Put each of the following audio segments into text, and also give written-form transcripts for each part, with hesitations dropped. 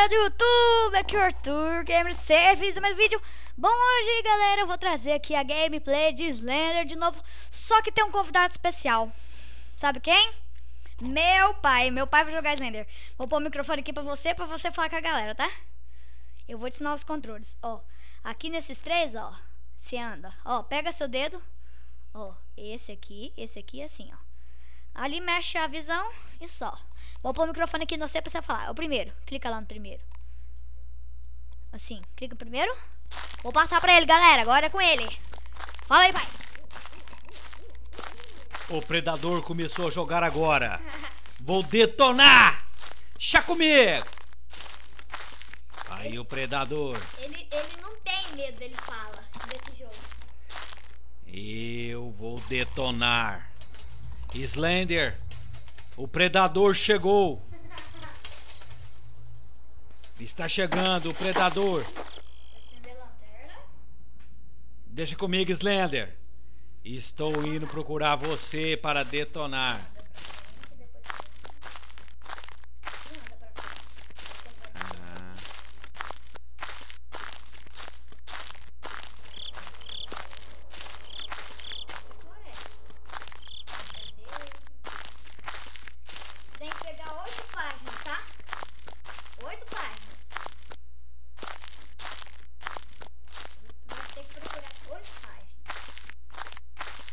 galera do YouTube, aqui é o Arthur Gamer Service, mais vídeo. Bom, hoje galera eu vou trazer aqui a gameplay de Slender de novo. Só que tem um convidado especial. Sabe quem? Meu pai vai jogar Slender. Vou pôr o microfone aqui pra você falar com a galera, tá? Eu vou te ensinar os controles. Ó, aqui nesses três, ó, você anda. Ó, pega seu dedo. Ó, esse aqui assim, ó. Ali mexe a visão e só. Vou pôr o microfone aqui no você pra você falar. É o primeiro. Clica lá no primeiro. Assim, clica primeiro. Vou passar pra ele, galera. Agora é com ele. Fala aí, pai. O predador começou a jogar agora. Vou detonar. Chá comigo. Aí o predador. Ele não tem medo, ele fala, desse jogo. Eu vou detonar. Slender, o predador chegou. Está chegando o predador. Acender a lanterna. Deixa comigo, Slender. Estou indo procurar você para detonar. Tem que pegar 8 páginas, tá? 8 páginas. Vai ter que procurar 8 páginas.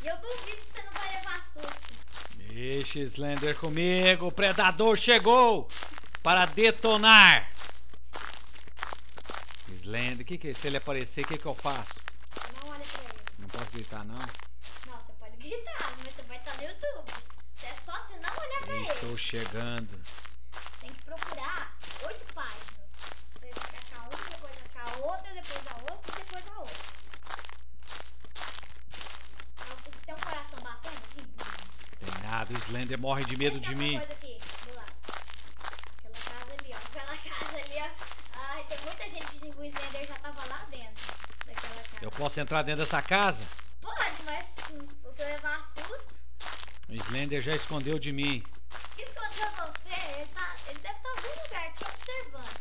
E eu duvido que você não vai levar susto. Deixa Slender comigo. O predador chegou para detonar. Slender, se ele aparecer, o que eu faço? Não olha pra ele. Não posso gritar, não? Não, você pode gritar, mas você vai estar no YouTube. É só você não olhar pra ele. Estou chegando. Tem que procurar 8 páginas. Você vai achar uma, depois achar outra, depois a outra e depois a outra. Tem um coração batendo aqui? Tem nada, o Slender morre de medo de mim. Coisa aqui, do lado. Aquela casa ali, ó. Aquela casa ali, ó. Ai, tem muita gente dizendo que o Slender já tava lá dentro daquela casa. Eu posso entrar dentro dessa casa? Pode, mas se você levar susto, O Slender já escondeu de mim. que escondeu você? Ele deve estar em algum lugar te observando.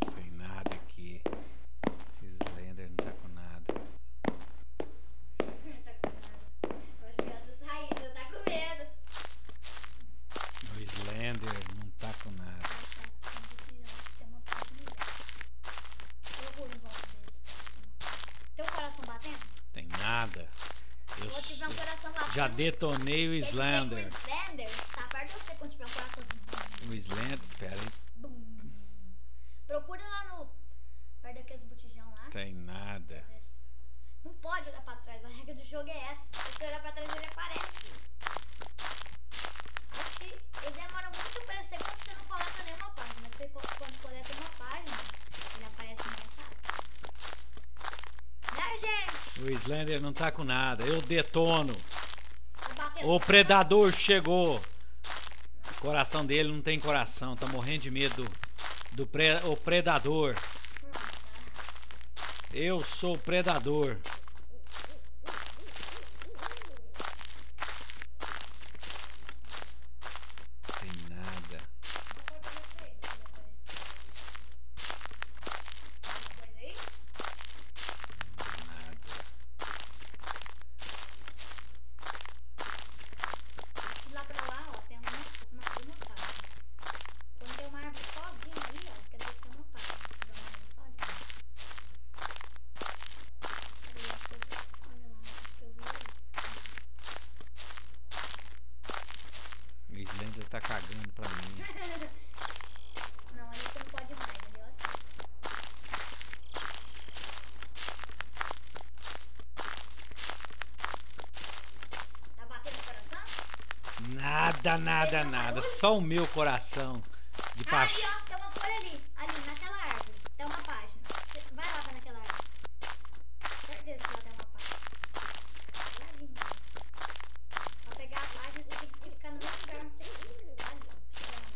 Não tem nada aqui. Esse Slender não tá com nada. As crianças saíram, tá com medo. O Slender não tá com nada. Tem um coração batendo? Tem nada. Eu Se tiver um coração batendo, já detonei o quer dizer que Slender. o Slender tá perto de você quando tiver um coração. O Slender, pera aí. Bum. Procura lá no. Perto daqueles botijão lá. Tem nada. Não pode olhar pra trás, a regra do jogo é essa. Se você olhar pra trás, ele aparece. Acho que ele demora muito pra aparecer quando você não coleta nenhuma página. Você, quando coleta uma página, ele aparece mais rápido. Né, gente? O Slender não tá com nada. Eu detono. Tô batendo. O predador chegou. O coração dele não tem coração. Tá morrendo de medo o predador. Eu sou o predador. Tem nada. Nada. Lá pra lá, ó, tem uma página. Quando tem uma árvore sozinha ali, ó, quer dizer que tem uma página. Olha lá, acho que eu vi. O Slender tá cagando pra mim. Não, ali você não pode mais, ali, ó. Tá batendo o coração? Nada, nada, nada. Só o meu coração de Ali, paixão. ó, tem uma folha ali. Ali, naquela árvore. Tem uma página. Vai lá pra naquela árvore. Certeza que lá tem uma página. Lá ali, mano. Pra pegar a página, você tem que clicar no mesmo lugar onde você clica. Ali, ó. Chega lá.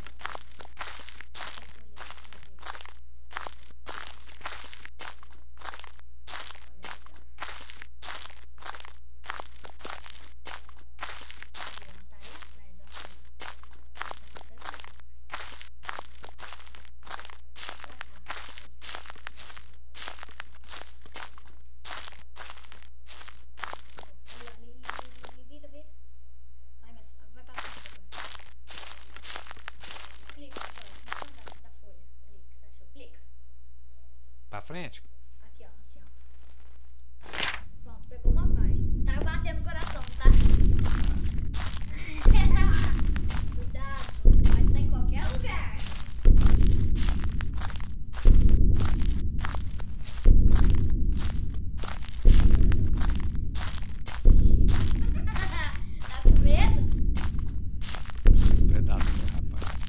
frente. Aqui, ó, assim, ó. Pronto, pegou uma página. Tá batendo no coração, tá? Cuidado, pode estar em qualquer lugar. Tá com medo? Predador, rapaz.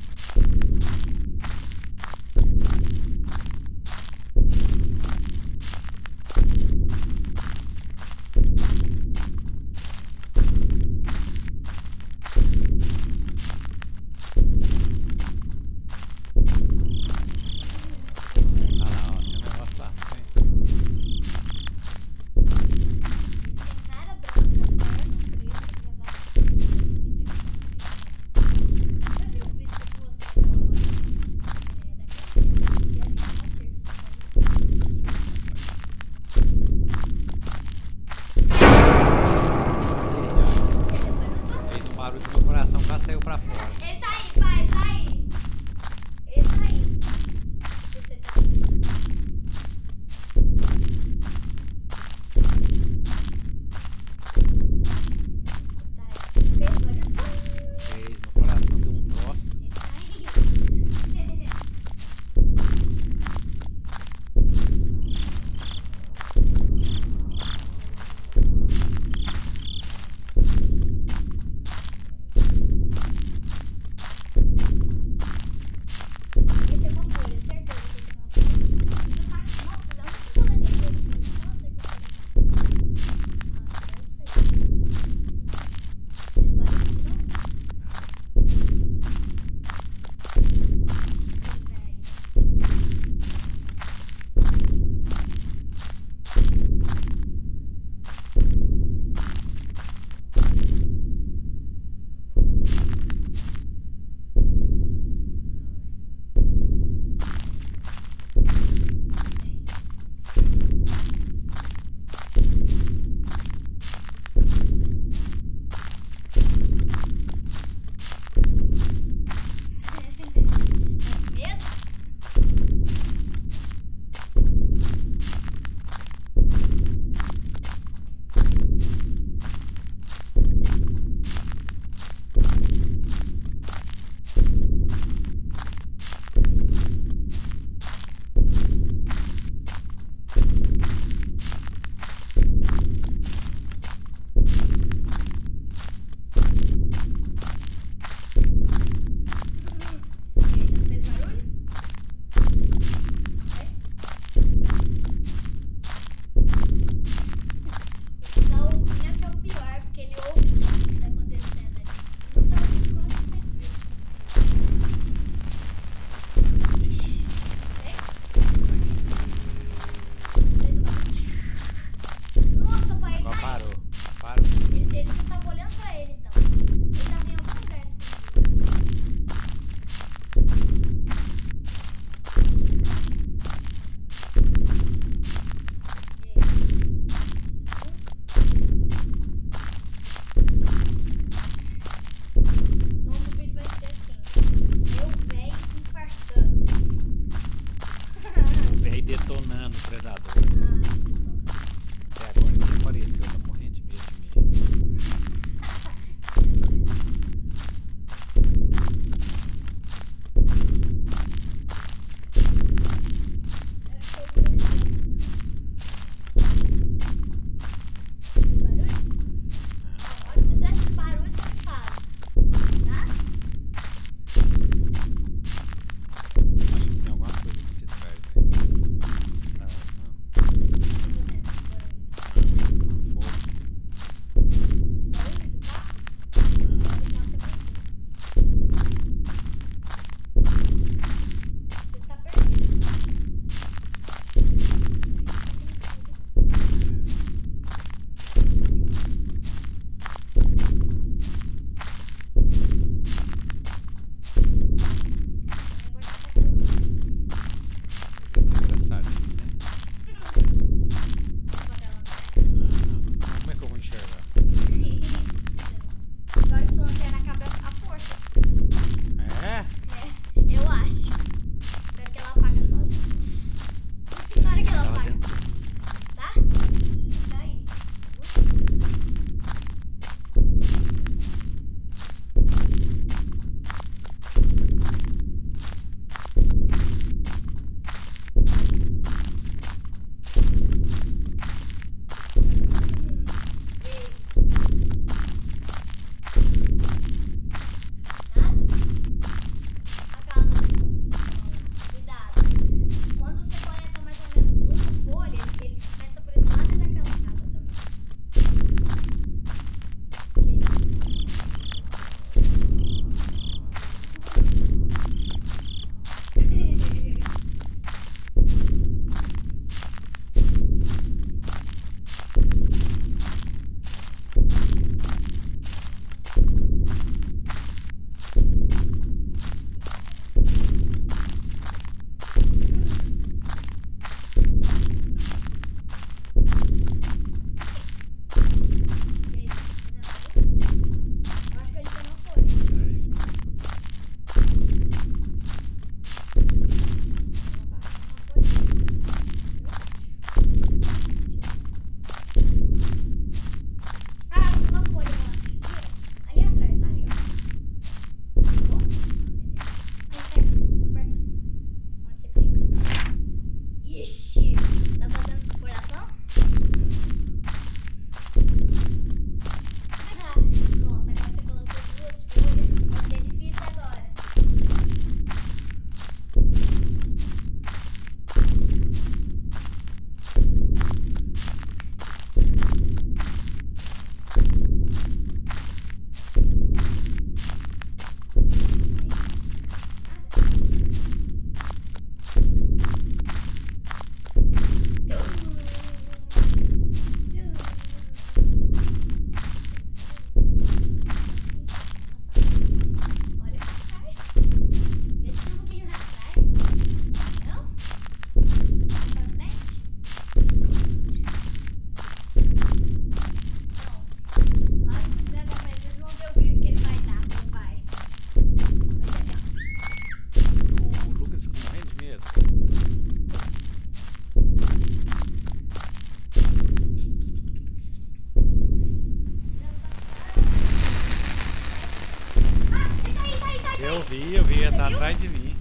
Ele tá atrás de mim.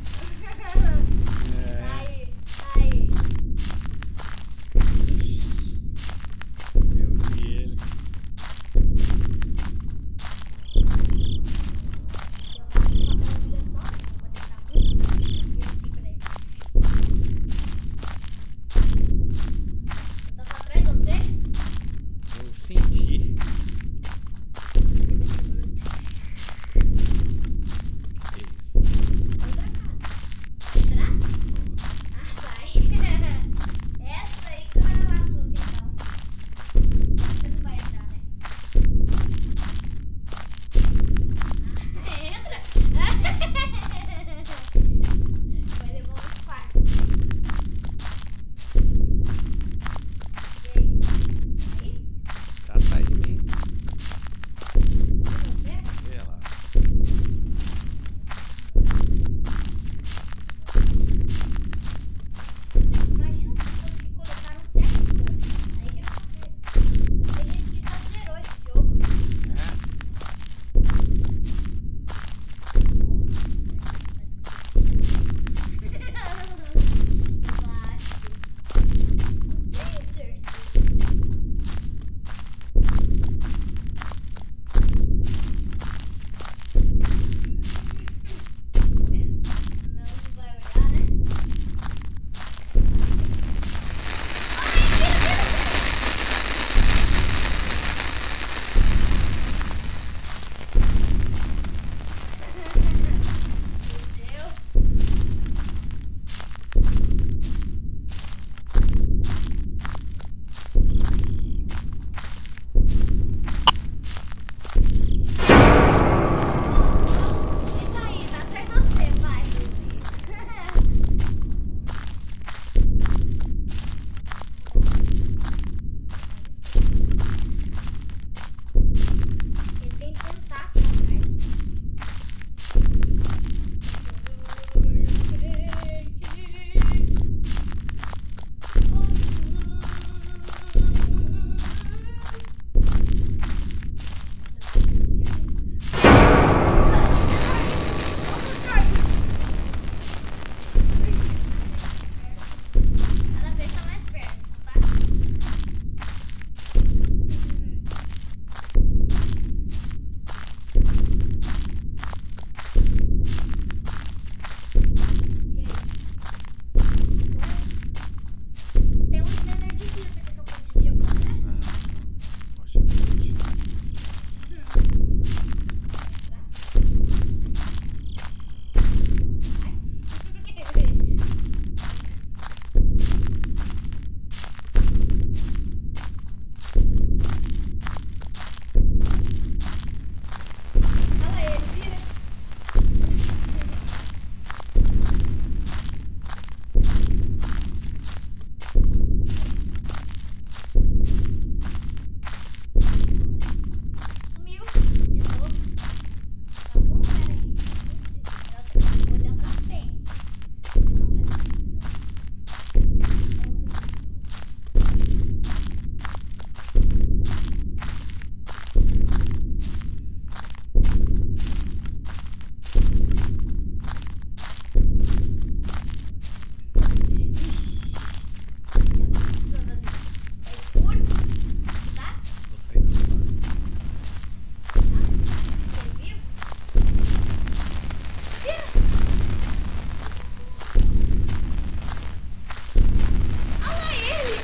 É. Aí. Eu vi ele. Eu senti. Tá atrás de mim. Vê lá. Imagina se fosse colocar um certo jogo. Aí que não fez. Tem gente que já zerou esse jogo. Não vai olhar, né? Cada vez tá mais perto, tá? Tem um Slender de vida, você quer que eu pode dia pra você? Poxa, gente. Olha ele, vira. Sumiu de novo. Tá bom, peraí. Eu tô olhando pra frente. Não vai. É escuro, tá? Tô saindo do lado. Você viu? Vira! Olha ele!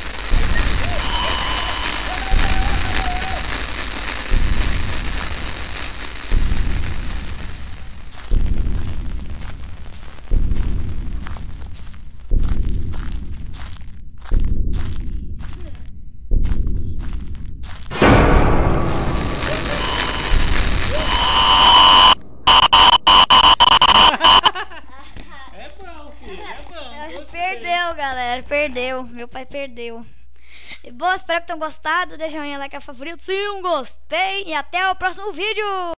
É bom, filho. É bom. Gostei. Perdeu, galera. Perdeu. Meu pai perdeu. E bom, espero que tenham gostado. Deixa o like, favorito. Sim, um gostei. E até o próximo vídeo.